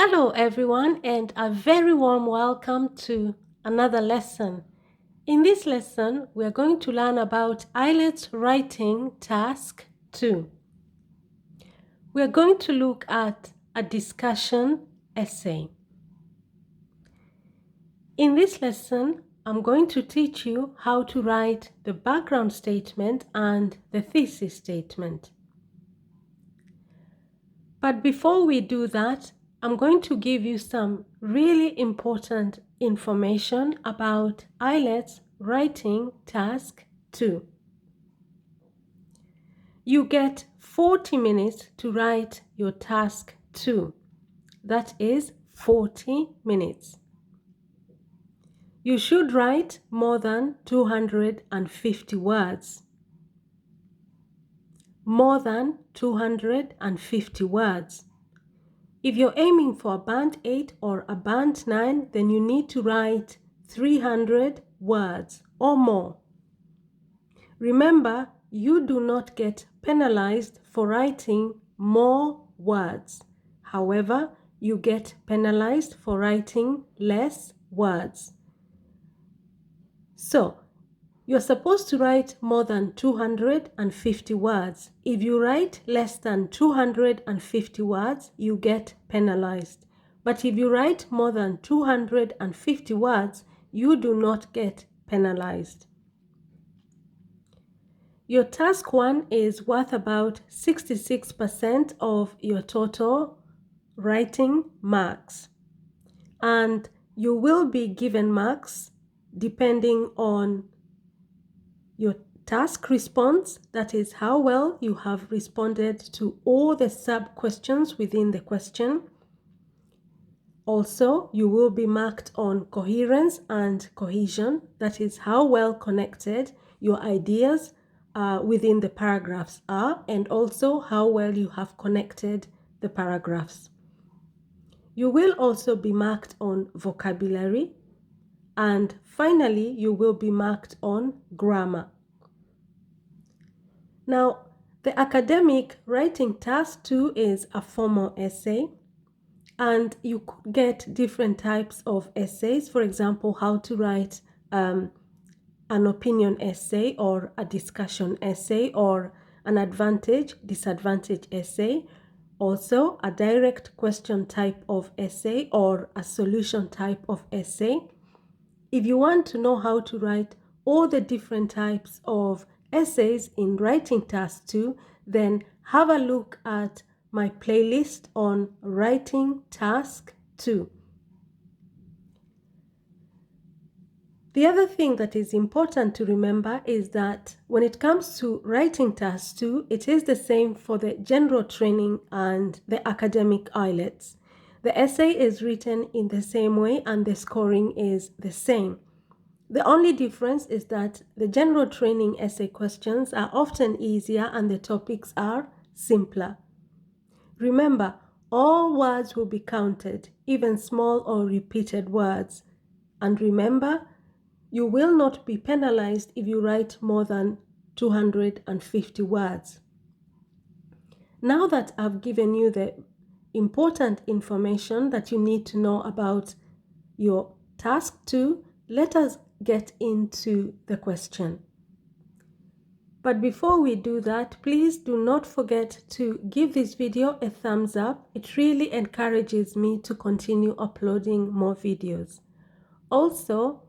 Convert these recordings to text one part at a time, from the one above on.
Hello everyone and a very warm welcome to another lesson. In this lesson, we are going to learn about IELTS Writing Task 2. We are going to look at a discussion essay. In this lesson, I'm going to teach you how to write the background statement and the thesis statement. But before we do that, I'm going to give you some really important information about IELTS Writing Task 2. You get 40 minutes to write your Task 2. That is 40 minutes. You should write more than 250 words. More than 250 words. If you're aiming for a band 8 or a band 9, then you need to write 300 words or more. Remember, you do not get penalized for writing more words. However, you get penalized for writing less words. So, you're supposed to write more than 250 words. If you write less than 250 words, you get penalized. But if you write more than 250 words, you do not get penalized. Your task 1 is worth about 66% of your total writing marks. And you will be given marks depending on your task response, that is how well you have responded to all the sub-questions within the question. Also, you will be marked on coherence and cohesion, that is how well connected your ideas within the paragraphs are, and also how well you have connected the paragraphs. You will also be marked on vocabulary, and finally, you will be marked on grammar. Now, the academic writing task 2 is a formal essay, and you could get different types of essays. For example, how to write an opinion essay or a discussion essay or an advantage-disadvantage essay. Also, a direct question type of essay or a solution type of essay. If you want to know how to write all the different types of essays in writing task 2, then have a look at my playlist on writing task 2. The other thing that is important to remember is that when it comes to writing task 2, it is the same for the general training and the academic IELTS. The essay is written in the same way and the scoring is the same. The only difference is that the general training essay questions are often easier and the topics are simpler. Remember, all words will be counted, even small or repeated words. And remember, you will not be penalized if you write more than 250 words. Now that I've given you the important information that you need to know about your task 2, let us get into the question. But before we do that, please do not forget to give this video a thumbs up. It really encourages me to continue uploading more videos. Also,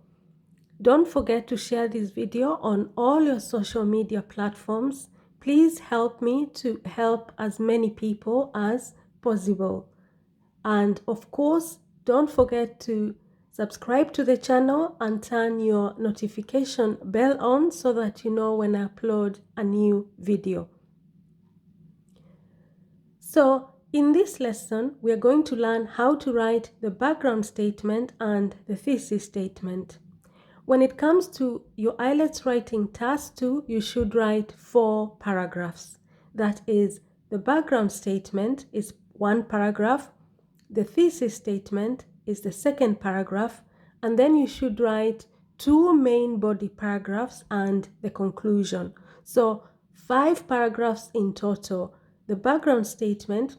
don't forget to share this video on all your social media platforms. Please help me to help as many people as possible. And of course, don't forget to subscribe to the channel and turn your notification bell on so that you know when I upload a new video. So in this lesson, we are going to learn how to write the background statement and the thesis statement. When it comes to your IELTS writing task 2, you should write 4 paragraphs. That is, the background statement is 1 paragraph, the thesis statement is the 2nd paragraph, and then you should write 2 main body paragraphs and the conclusion. So 5 paragraphs in total. The background statement,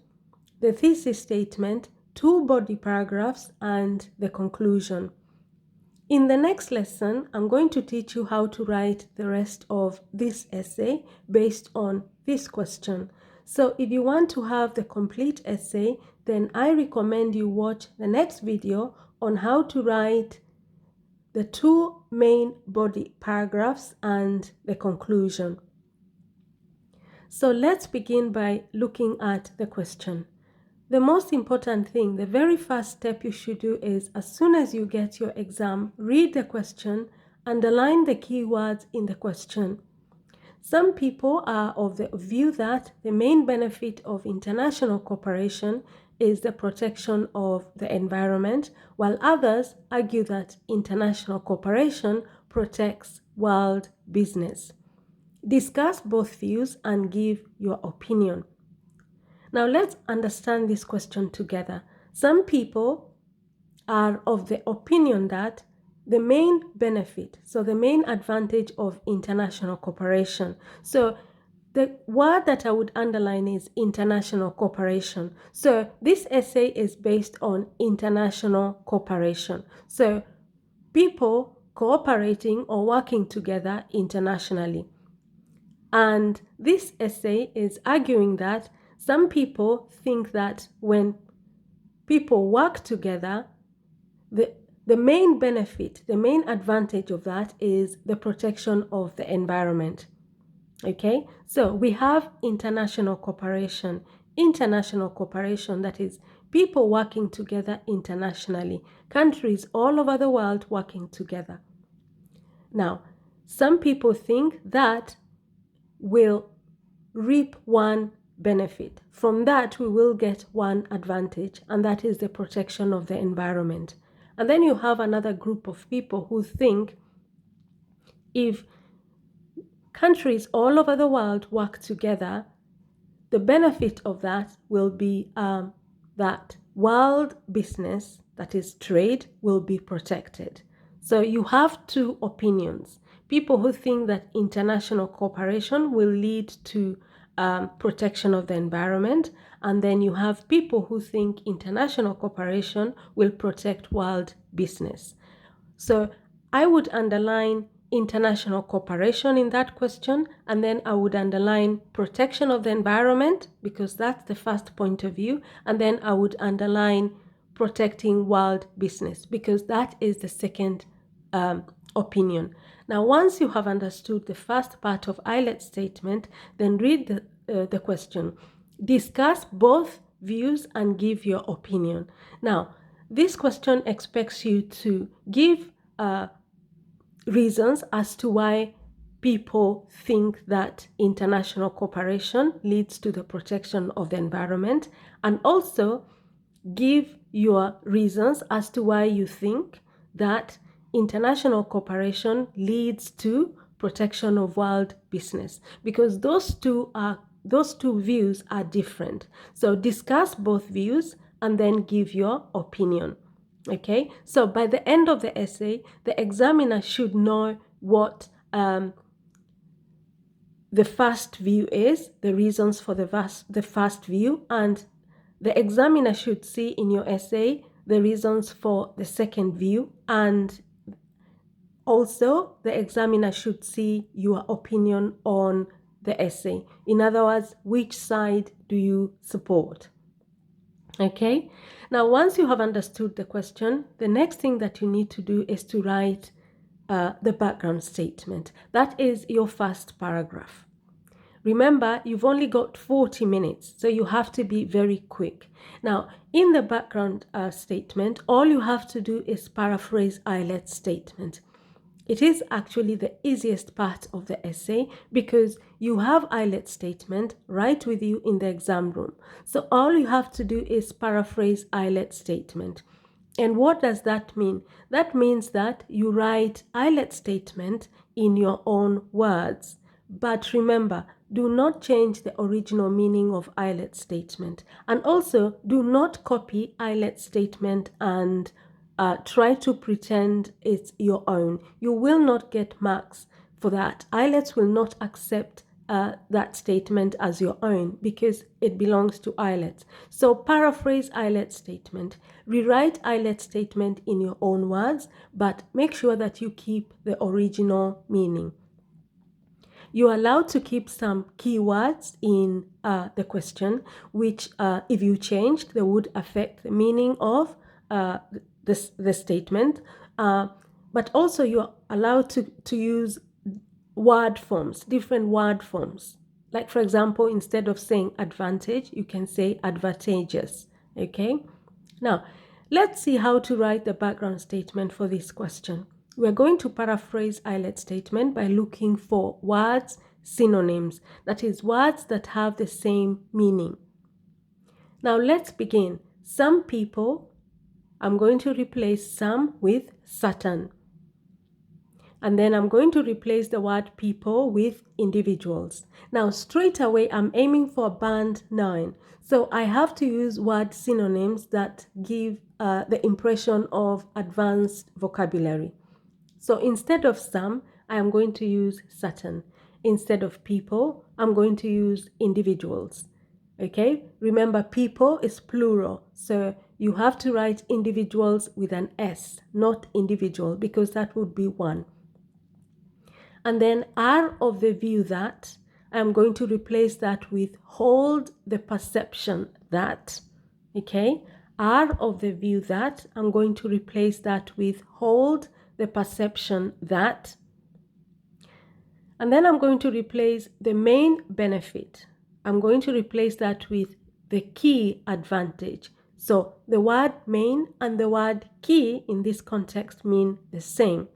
the thesis statement, 2 body paragraphs and the conclusion. In the next lesson, I'm going to teach you how to write the rest of this essay based on this question. So if you want to have the complete essay, then I recommend you watch the next video on how to write the 2 main body paragraphs and the conclusion. So let's begin by looking at the question. The most important thing, the very first step you should do is, as soon as you get your exam, read the question, underline the keywords in the question. Some people are of the view that the main benefit of international cooperation is the protection of the environment, while others argue that international cooperation protects world business. Discuss both views and give your opinion. Now let's understand this question together. Some people are of the opinion that the main benefit, so the main advantage of international cooperation. So the word that I would underline is international cooperation. So this essay is based on international cooperation. So people cooperating or working together internationally. And this essay is arguing that some people think that when people work together, the main benefit, the main advantage of that is the protection of the environment. Okay, so we have international cooperation. International cooperation, that is people working together internationally, countries all over the world working together. Now, some people think that will reap one benefit. From that, we will get one advantage, and that is the protection of the environment. And then you have another group of people who think if countries all over the world work together, the benefit of that will be that world business, that is trade, will be protected. So you have two opinions. People who think that international cooperation will lead to protection of the environment, and then you have people who think international cooperation will protect world business. So I would underline international cooperation in that question, and then I would underline protection of the environment because that's the first point of view, and then I would underline protecting world business because that is the second opinion. Now, once you have understood the first part of IELTS statement, then read the question. Discuss both views and give your opinion. Now, this question expects you to give reasons as to why people think that international cooperation leads to the protection of the environment, and also give your reasons as to why you think that international cooperation leads to protection of world business, because those two views are different. So discuss both views and then give your opinion. Okay, so by the end of the essay, the examiner should know what the first view is, the reasons for the first view, and the examiner should see in your essay the reasons for the second view, and also the examiner should see your opinion on the essay. In other words, which side do you support? Okay, now once you have understood the question, the next thing that you need to do is to write the background statement. That is your first paragraph. Remember, you've only got 40 minutes, so you have to be very quick. Now, in the background statement, all you have to do is paraphrase IELTS statement. It is actually the easiest part of the essay because you have IELTS statement right with you in the exam room. So all you have to do is paraphrase IELTS statement. And what does that mean? That means that you write IELTS statement in your own words. But remember, do not change the original meaning of IELTS statement. And also, do not copy IELTS statement and try to pretend it's your own. You will not get marks for that. IELTS will not accept that statement as your own because it belongs to IELTS. So paraphrase IELTS statement. Rewrite IELTS statement in your own words, but make sure that you keep the original meaning. You're allowed to keep some keywords in the question, which if you changed, they would affect the meaning of the statement. But also you're allowed to use word forms, different word forms. Like, for example, instead of saying advantage, you can say advantageous. Okay? Now, let's see how to write the background statement for this question. We're going to paraphrase IELTS statement by looking for words, synonyms, that is, words that have the same meaning. Now, let's begin. Some people, I'm going to replace some with certain. And then I'm going to replace the word people with individuals. Now, straight away, I'm aiming for band 9. So I have to use word synonyms that give the impression of advanced vocabulary. So instead of some, I am going to use certain. Instead of people, I'm going to use individuals. Okay? Remember, people is plural. So you have to write individuals with an S, not individual, because that would be one. And then are of the view that, I'm going to replace that with hold the perception that. Okay? Are of the view that, I'm going to replace that with hold the perception that. And then I'm going to replace the main benefit. I'm going to replace that with the key advantage. So the word main and the word key in this context mean the same.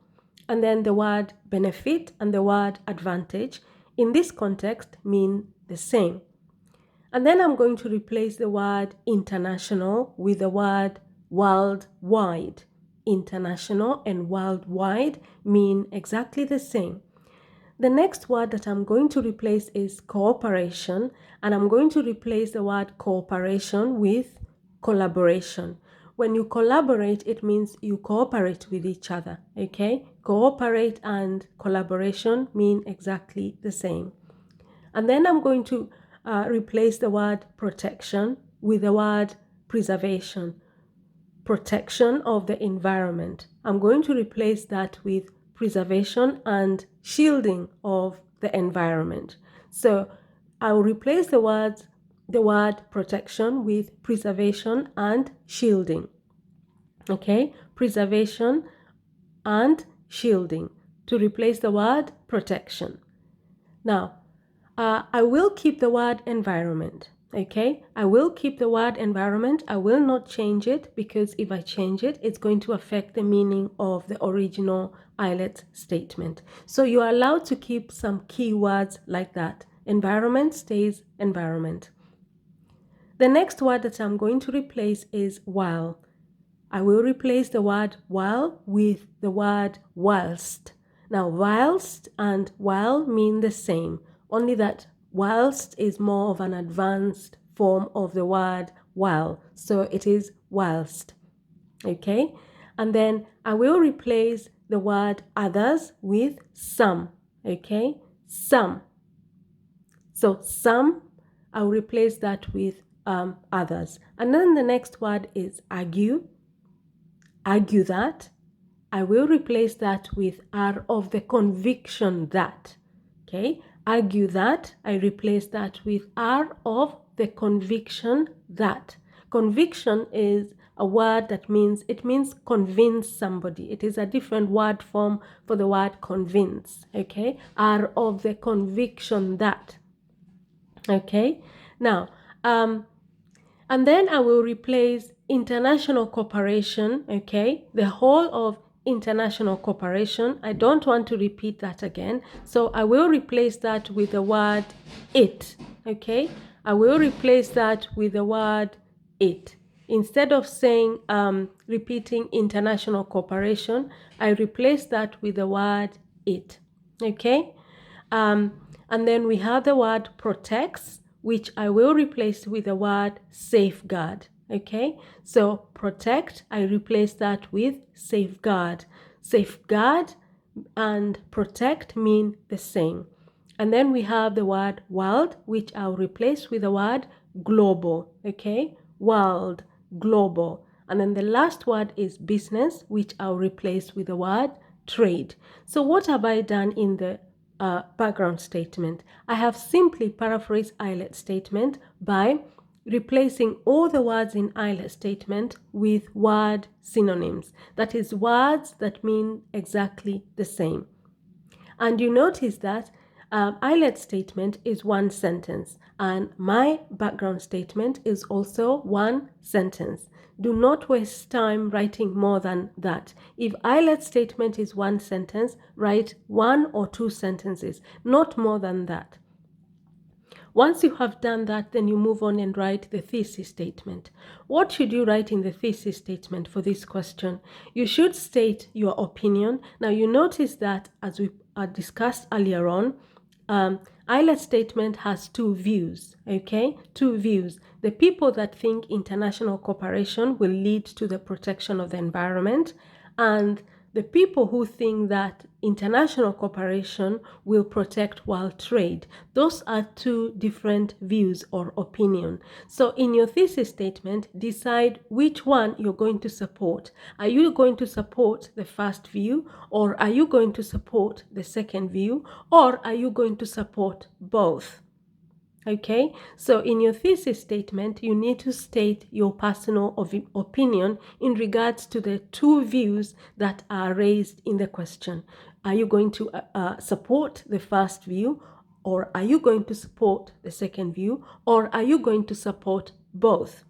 And then the word benefit and the word advantage in this context mean the same. And then I'm going to replace the word international with the word worldwide. International and worldwide mean exactly the same. The next word that I'm going to replace is cooperation, and I'm going to replace the word cooperation with collaboration. When you collaborate, it means you cooperate with each other, okay? Cooperate and collaboration mean exactly the same. And then I'm going to replace the word protection with the word preservation. Protection of the environment. I'm going to replace that with preservation and shielding of the environment. So I'll replace the word protection with preservation and shielding. Okay, preservation and shielding to replace the word protection. Now, I will keep the word environment. Okay, I will keep the word environment. I will not change it because if I change it, it's going to affect the meaning of the original IELTS statement. So you are allowed to keep some keywords like that. Environment stays environment. The next word that I'm going to replace is while. I will replace the word while with the word whilst. Now, whilst and while mean the same, only that whilst is more of an advanced form of the word while. So it is whilst. Okay? And then I will replace the word others with some. Okay? Some. So some, I'll replace that with others. And then the next word is argue. Argue that. I will replace that with are of the conviction that. Okay, argue that. I replace that with are of the conviction that. Conviction is a word that means convince somebody. It is a different word form for the word convince. Okay, are of the conviction that. Okay, now and then I will replace international cooperation, okay? The whole of international cooperation. I don't want to repeat that again. So I will replace that with the word it, okay? I will replace that with the word it. Instead of saying, repeating international cooperation, I replace that with the word it, okay? And then we have the word protects, which I will replace with the word safeguard. Okay, so protect, I replace that with safeguard. Safeguard and protect mean the same. And then we have the word world, which I'll replace with the word global, okay? World, global. And then the last word is business, which I'll replace with the word trade. So what have I done in the background statement? I have simply paraphrased IELTS statement by replacing all the words in IELTS statement with word synonyms. That is, words that mean exactly the same. And you notice that IELTS statement is one sentence and my background statement is also one sentence. Do not waste time writing more than that. If IELTS statement is one sentence, write 1 or 2 sentences, not more than that. Once you have done that, then you move on and write the thesis statement. What should you write in the thesis statement for this question? You should state your opinion. Now, you notice that as we discussed earlier on, IELTS statement has 2 views, okay? 2 views. The people that think international cooperation will lead to the protection of the environment, and the people who think that international cooperation will protect world trade. Those are 2 different views or opinion. So in your thesis statement, decide which one you're going to support. Are you going to support the first view, or are you going to support the second view, or are you going to support both? Okay, so in your thesis statement, you need to state your personal opinion in regards to the 2 views that are raised in the question. Are you going to support the first view, or are you going to support the second view, or are you going to support both?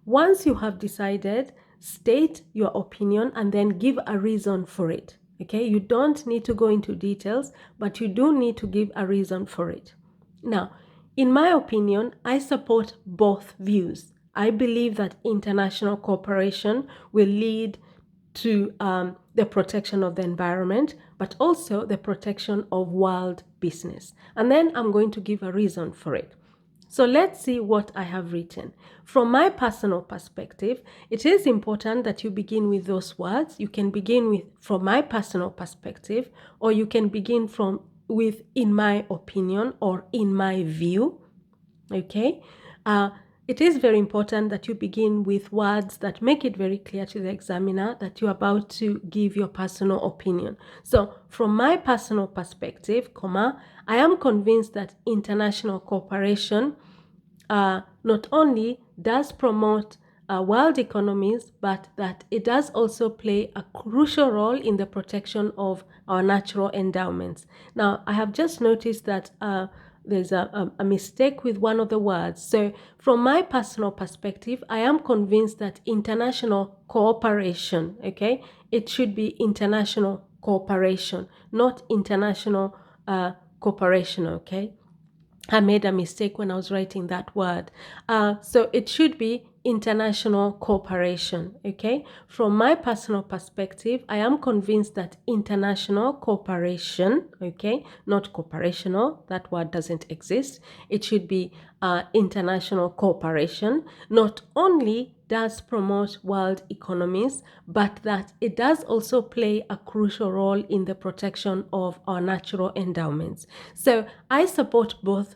Once you have decided, state your opinion and then give a reason for it. Okay, you don't need to go into details, but you do need to give a reason for it. Now, in my opinion, I support both views. I believe that international cooperation will lead to the protection of the environment, but also the protection of world business. And then I'm going to give a reason for it. So let's see what I have written. From my personal perspective, it is important that you begin with those words. You can begin with from my personal perspective, or you can begin with in my opinion or in my view. Okay? It is very important that you begin with words that make it very clear to the examiner that you're about to give your personal opinion. So, from my personal perspective, I am convinced that international cooperation not only does promote world economies, but that it does also play a crucial role in the protection of our natural endowments. Now, I have just noticed that there's a mistake with one of the words. So from my personal perspective, I am convinced that international cooperation, okay, it should be international cooperation, not international cooperation, okay? I made a mistake when I was writing that word. So it should be international cooperation, okay? From my personal perspective, I am convinced that international cooperation, okay, not cooperational, that word doesn't exist. It should be international cooperation, not only does promote world economies, but that it does also play a crucial role in the protection of our natural endowments. So I support both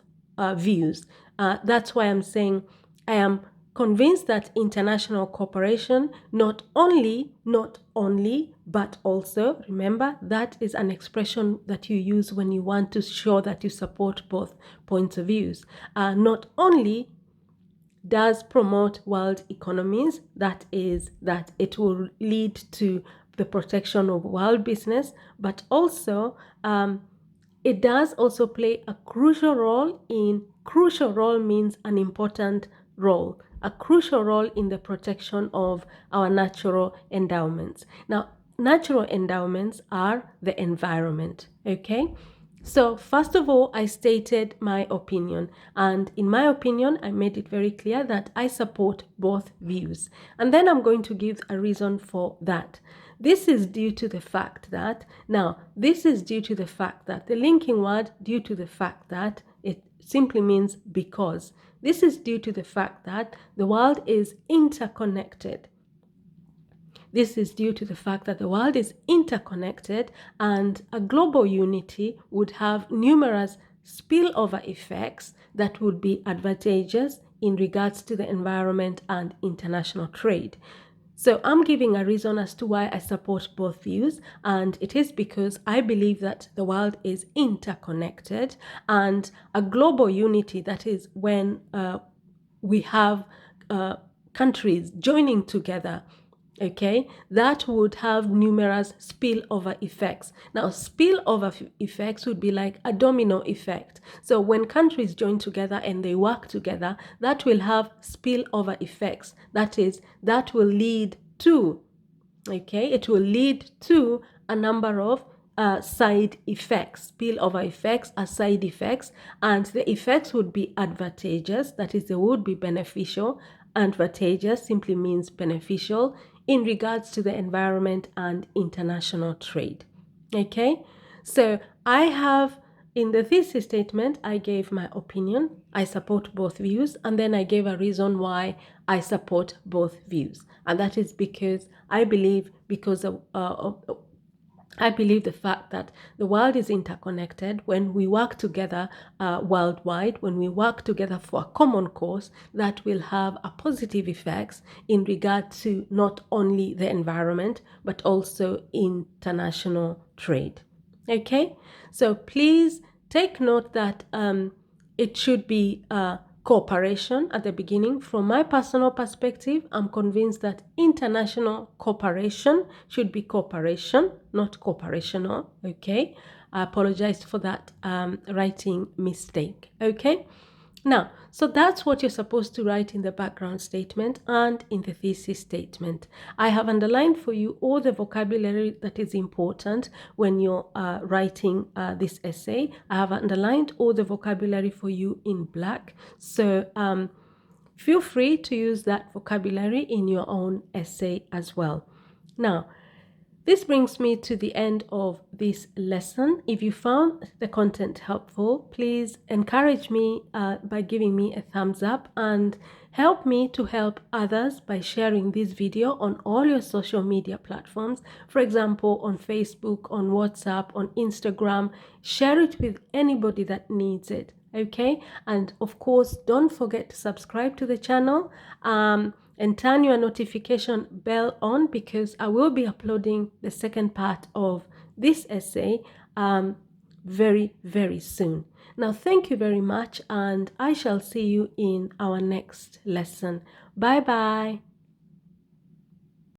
views. That's why I'm saying I am convinced that international cooperation not only, but also, remember, that is an expression that you use when you want to show that you support both points of views. Not only does promote world economies, that is, that it will lead to the protection of world business, but also it does also play a crucial role means an important role, a crucial role in the protection of our natural endowments. Now, natural endowments are the environment, okay? So first of all, I stated my opinion, and in my opinion, I made it very clear that I support both views. And then I'm going to give a reason for that. This is due to the fact that, the linking word due to the fact that, it simply means because. This is due to the fact that the world is interconnected. This is due to the fact that the world is interconnected, and a global unity would have numerous spillover effects that would be advantageous in regards to the environment and international trade. So I'm giving a reason as to why I support both views, and it is because I believe that the world is interconnected, and a global unity, that is when we have countries joining together, okay, that would have numerous spillover effects. Now, spillover effects would be like a domino effect. So when countries join together and they work together, that will have spillover effects. That is, that will lead to, okay, it will lead to a number of side effects. Spillover effects are side effects, and the effects would be advantageous, that is, they would be beneficial. Advantageous simply means beneficial in regards to the environment and international trade. Okay, so I have, in the thesis statement, I gave my opinion. I support both views, and then I gave a reason why I support both views. And that is because I believe, I believe the fact that the world is interconnected. When we work together worldwide, when we work together for a common cause, that will have a positive effects in regard to not only the environment, but also international trade. Okay, so please take note that it should be cooperation at the beginning. From my personal perspective, I'm convinced that international cooperation should be cooperation, not cooperational. Okay, I apologize for that writing mistake. Okay. Now, so that's what you're supposed to write in the background statement and in the thesis statement. I have underlined for you all the vocabulary that is important when you're writing this essay. I have underlined all the vocabulary for you in black. So feel free to use that vocabulary in your own essay as well. Now, this brings me to the end of this lesson. If you found the content helpful, please encourage me by giving me a thumbs up, and help me to help others by sharing this video on all your social media platforms. For example, on Facebook, on WhatsApp, on Instagram. Share it with anybody that needs it. Okay, and of course, don't forget to subscribe to the channel and turn your notification bell on, because I will be uploading the second part of this essay very, very soon. Now, thank you very much, and I shall see you in our next lesson. Bye bye.